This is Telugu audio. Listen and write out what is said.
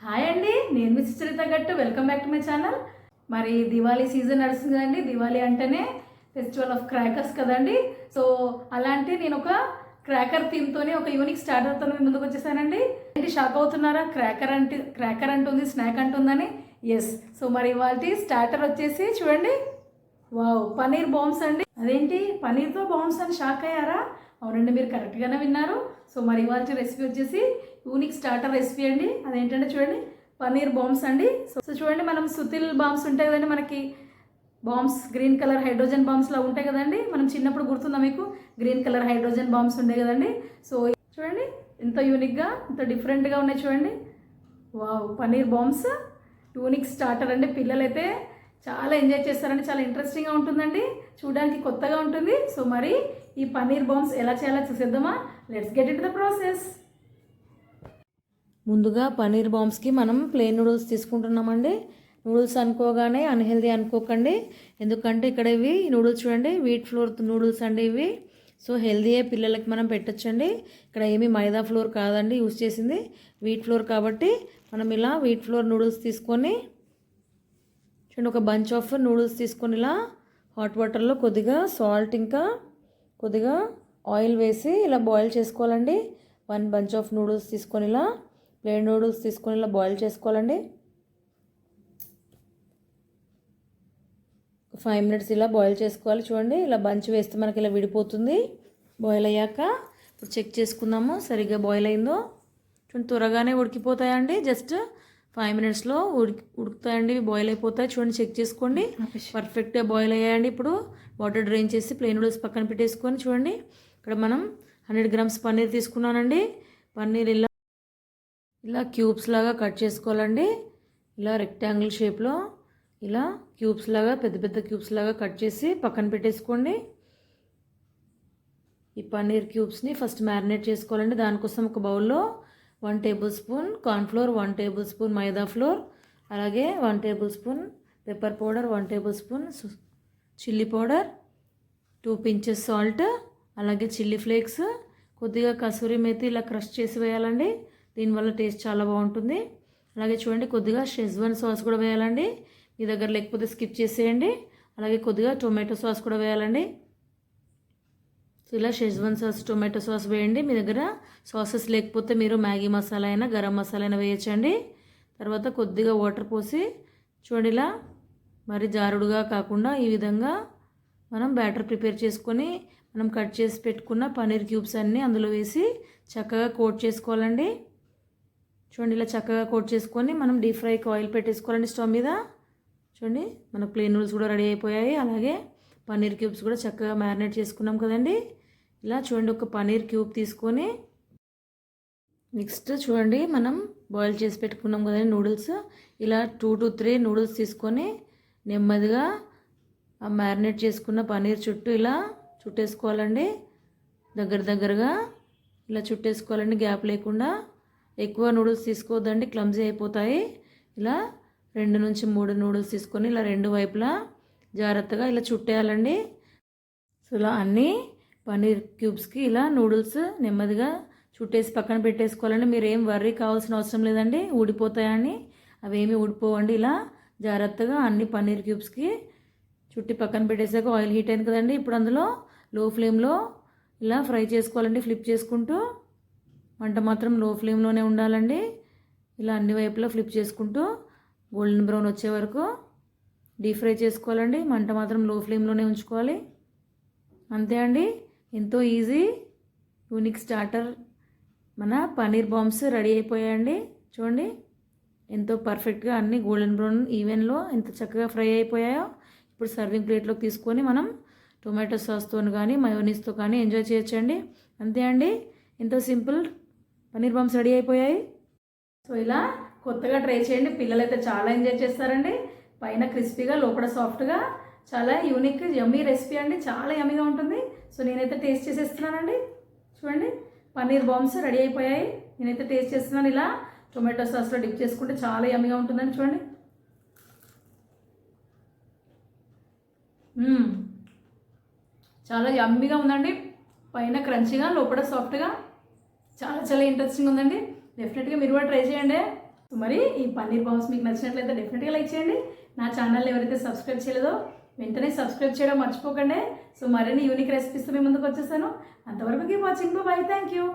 హాయ్ అండి, నేను మీ సుచరిత గట్టు. Welcome back to my channel. మరి దివాళీ సీజన్ నడుస్తుంది కదండి. దివాళీ అంటేనే ఫెస్టివల్ ఆఫ్ క్రాకర్స్ కదండి. సో అలాంటి నేను ఒక క్రాకర్ థీమ్తోనే ఒక యూనిక్ స్టార్టర్తో మీ ముందుకు వచ్చేసానండి. ఏంటి షాక్ అవుతున్నారా? క్రాకర్ అంటుంది, స్నాక్ అంటుందని. ఎస్. సో మరి ఇవాళ స్టార్టర్ వచ్చేసి చూడండి, వావ్, పనీర్ బాంబ్స్ అండి. అదేంటి పనీర్తో బాంబ్స్ అని షాక్ అయ్యారా? అవునండి, మీరు కరెక్ట్గానే విన్నారు. సో మరి ఇవాళ రెసిపీ వచ్చేసి యూనిక్ స్టార్టర్ రెసిపీ అండి. అదేంటంటే చూడండి, పనీర్ బాంబ్స్ అండి. సో చూడండి, మనం సుతిల్ బాంబ్స్ ఉంటాయి కదండి, మనకి బాంబ్స్ గ్రీన్ కలర్ హైడ్రోజన్ బాంబ్స్లా ఉంటాయి కదండి. మనం చిన్నప్పుడు గుర్తుందా మీకు? గ్రీన్ కలర్ హైడ్రోజన్ బాంబ్స్ ఉండే కదండి. సో చూడండి, ఎంత యూనిక్గా, ఎంత డిఫరెంట్గా ఉన్నాయి చూడండి. Wow, paneer bombs unique starter అండి. పిల్లలైతే చాలా ఎంజాయ్ చేస్తారండి. చాలా ఇంట్రెస్టింగ్గా ఉంటుందండి, చూడడానికి కొత్తగా ఉంటుంది. సో మరి ఈ పనీర్ బాంబ్స్ ఎలా చేయాలో చూసేద్దామా? Let's get in to the process. ముందుగా పనీర్ బాంబ్స్కి మనం ప్లెయిన్ నూడిల్స్ తీసుకుంటున్నామండి. నూడిల్స్ అనుకోగానే అన్హెల్దీ అనుకోకండి, ఎందుకంటే ఇక్కడ ఇవి నూడిల్స్ చూడండి, వీట్ ఫ్లోర్ నూడిల్స్ అండి ఇవి. సో హెల్దీయే, పిల్లలకి మనం పెట్టచ్చండి. ఇక్కడ ఏమీ మైదా ఫ్లోర్ కాదండి యూస్ చేసింది, వీట్ ఫ్లోర్ కాబట్టి మనం ఇలా వీట్ ఫ్లోర్ నూడిల్స్ తీసుకొని చూడండి, ఒక బంచ్ ఆఫ్ నూడిల్స్ తీసుకొని ఇలా హాట్ వాటర్లో కొద్దిగా సాల్ట్ ఇంకా కొద్దిగా ఆయిల్ వేసి ఇలా బాయిల్ చేసుకోవాలండి. 1 బంచ్ ఆఫ్ నూడిల్స్ తీసుకొని ఇలా ప్లెయిన్ నూడిల్స్ తీసుకొని ఇలా బాయిల్ చేసుకోవాలండి. 5 మినిట్స్ ఇలా బాయిల్ చేసుకోవాలి. చూడండి, ఇలా బంచ్ వేస్తే మనకి ఇలా విడిపోతుంది. బాయిల్ అయ్యాక ఇప్పుడు చెక్ చేసుకుందాము సరిగ్గా బాయిల్ అయిందో. చూడండి, త్వరగానే ఉడికిపోతాయండి. జస్ట్ 5 మినిట్స్లో ఉడుకుతాయండి, బాయిల్ అయిపోతాయి. చూడండి, చెక్ చేసుకోండి, పర్ఫెక్ట్గా బాయిల్ అయ్యాయండి. ఇప్పుడు వాటర్ డ్రైన్ చేసి ప్లెయిన్ నూడిల్స్ పక్కన పెట్టేసుకొని చూడండి, ఇక్కడ మనం 100 గ్రామ్స్ పన్నీర్ తీసుకున్నానండి. పన్నీర్ ఇలా క్యూబ్స్ లాగా కట్ చేసుకోవాలండి. ఇలా రెక్టాంగిల్ షేప్లో ఇలా క్యూబ్స్ లాగా, పెద్ద పెద్ద క్యూబ్స్ లాగా కట్ చేసి పక్కన పెట్టేసుకోండి. ఈ పన్నీర్ క్యూబ్స్ని ఫస్ట్ మ్యారినేట్ చేసుకోవాలండి. దానికోసం ఒక బౌల్లో 1 tablespoon cornflour, 1 tablespoon maida flour, అలాగే 1 tablespoon pepper powder, 1 tablespoon chilli powder, 2 pinches salt, అలాగే చిల్లీ ఫ్లేక్స్, కొద్దిగా కసూరి మేతి ఇలా క్రష్ చేసి వేయాలండి. దీనివల్ల టేస్ట్ చాలా బాగుంటుంది. అలాగే చూడండి, కొద్దిగా షెజ్వాన్ సాస్ కూడా వేయాలండి. మీ దగ్గర లేకపోతే స్కిప్ చేసేయండి. అలాగే కొద్దిగా టొమాటో సాస్ కూడా వేయాలండి. సో ఇలా షెజ్వాన్ సాస్, టొమాటో సాస్ వేయండి. మీ దగ్గర సాసెస్ లేకపోతే మీరు మ్యాగీ మసాలా అయినా, గరం మసాలా అయినా వేయచ్చండి. తర్వాత కొద్దిగా వాటర్ పోసి చూడండి, ఇలా మరి జారుడుగా కాకుండా ఈ విధంగా మనం బ్యాటర్ ప్రిపేర్ చేసుకొని మనం కట్ చేసి పెట్టుకున్న పన్నీర్ క్యూబ్స్ అన్నీ అందులో వేసి చక్కగా కోట్ చేసుకోవాలండి. చూడండి, ఇలా చక్కగా కోట్ చేసుకొని మనం డీప్ ఫ్రైకి ఆయిల్ పెట్టేసుకోవాలండి స్టవ్ మీద. చూడండి, మన ప్లెయిన్ నూడిల్స్ కూడా రెడీ అయిపోయాయి. అలాగే పన్నీర్ క్యూబ్స్ కూడా చక్కగా మ్యారినేట్ చేసుకున్నాం కదండి. ఇలా చూడండి, ఒక పన్నీర్ క్యూబ్ తీసుకొని నెక్స్ట్ చూడండి, మనం బాయిల్ చేసి పెట్టుకున్నాం కదండి నూడిల్స్. ఇలా 2 to 3 నూడిల్స్ తీసుకొని నెమ్మదిగా ఆ మ్యారినేట్ చేసుకున్న పన్నీర్ చుట్టూ ఇలా చుట్టేసుకోవాలండి. దగ్గరగా ఇలా చుట్టేసుకోవాలండి, గ్యాప్ లేకుండా. ఎక్కువ నూడిల్స్ తీసుకోవద్దండి, క్లమ్జీ అయిపోతాయి. ఇలా 2 నుంచి 3 నూడిల్స్ తీసుకొని ఇలా 2 వైపులా జాగ్రత్తగా ఇలా చుట్టేయాలండి. సో ఇలా అన్నీ పన్నీర్ క్యూబ్స్కి ఇలా నూడిల్స్ నెమ్మదిగా చుట్టేసి పక్కన పెట్టేసుకోవాలండి. మీరు ఏం వర్రీ కావాల్సిన అవసరం లేదండి, ఊడిపోతాయని. అవేమీ ఊడిపోవండి. ఇలా జాగ్రత్తగా అన్ని పన్నీర్ క్యూబ్స్కి చుట్టి పక్కన పెట్టేసాక ఆయిల్ హీట్ అయింది కదండి. ఇప్పుడు అందులో లో ఫ్లేమ్లో ఇలా ఫ్రై చేసుకోవాలండి, ఫ్లిప్ చేసుకుంటూ. మంట మాత్రం లో ఫ్లేమ్లోనే ఉండాలండి. ఇలా అన్ని వైపులా ఫ్లిప్ చేసుకుంటూ గోల్డెన్ బ్రౌన్ వచ్చే వరకు డీప్ ఫ్రై చేసుకోవాలండి. మంట మాత్రం లో ఫ్లేమ్లోనే ఉంచుకోవాలి. అంతే అండి, ఎంతో ఈజీ యూనిక్ స్టార్టర్ మన పన్నీర్ బాంబ్స్ రెడీ అయిపోయాయండి. చూడండి, ఎంతో పర్ఫెక్ట్గా అన్ని గోల్డెన్ బ్రౌన్ ఈవెన్లో ఎంత చక్కగా ఫ్రై అయిపోయాయో. ఇప్పుడు సర్వింగ్ ప్లేట్లోకి తీసుకొని మనం టొమాటో సాస్తో కానీ మయోనీస్తో కానీ ఎంజాయ్ చేయొచ్చండి. అంతే అండి, ఎంతో సింపుల్ పన్నీర్ బాంబ్స్ రెడీ అయిపోయాయి. సో ఇలా కొత్తగా ట్రై చేయండి, పిల్లలైతే చాలా ఎంజాయ్ చేస్తారండి. పైన క్రిస్పీగా, లోపల సాఫ్ట్గా, చాలా యూనిక్ యమ్మీ రెసిపీ అండి. చాలా యమ్మీగా ఉంటుంది. సో నేనైతే టేస్ట్ చేసేస్తున్నానండి. చూడండి, పన్నీర్ బాంబ్స్ రెడీ అయిపోయాయి. నేనైతే టేస్ట్ చేస్తున్నాను. ఇలా టొమాటో సాస్లో డిప్ చేసుకుంటే చాలా యమ్మీగా ఉంటుందండి. చూడండి, చాలా యమ్మీగా ఉందండి. పైన క్రంచీగా, లోపల సాఫ్ట్గా, చాలా చాలా ఇంట్రెస్టింగ్ ఉందండి. డెఫినెట్గా మీరు కూడా ట్రై చేయండి. మరి ఈ పన్నీర్ బాల్స్ మీకు నచ్చినట్లయితే డెఫినెట్గా లైక్ చేయండి. నా ఛానల్ని ఎవరైతే సబ్స్క్రైబ్ చేయలేదో వెంటనే సబ్స్క్రైబ్ చేయడం మర్చిపోకండి. సో మరిన్ని యూనిక్ రెసిపీస్తో మీ ముందుకు వచ్చేసాను. అంతవరకు keep watching. By. Thank you.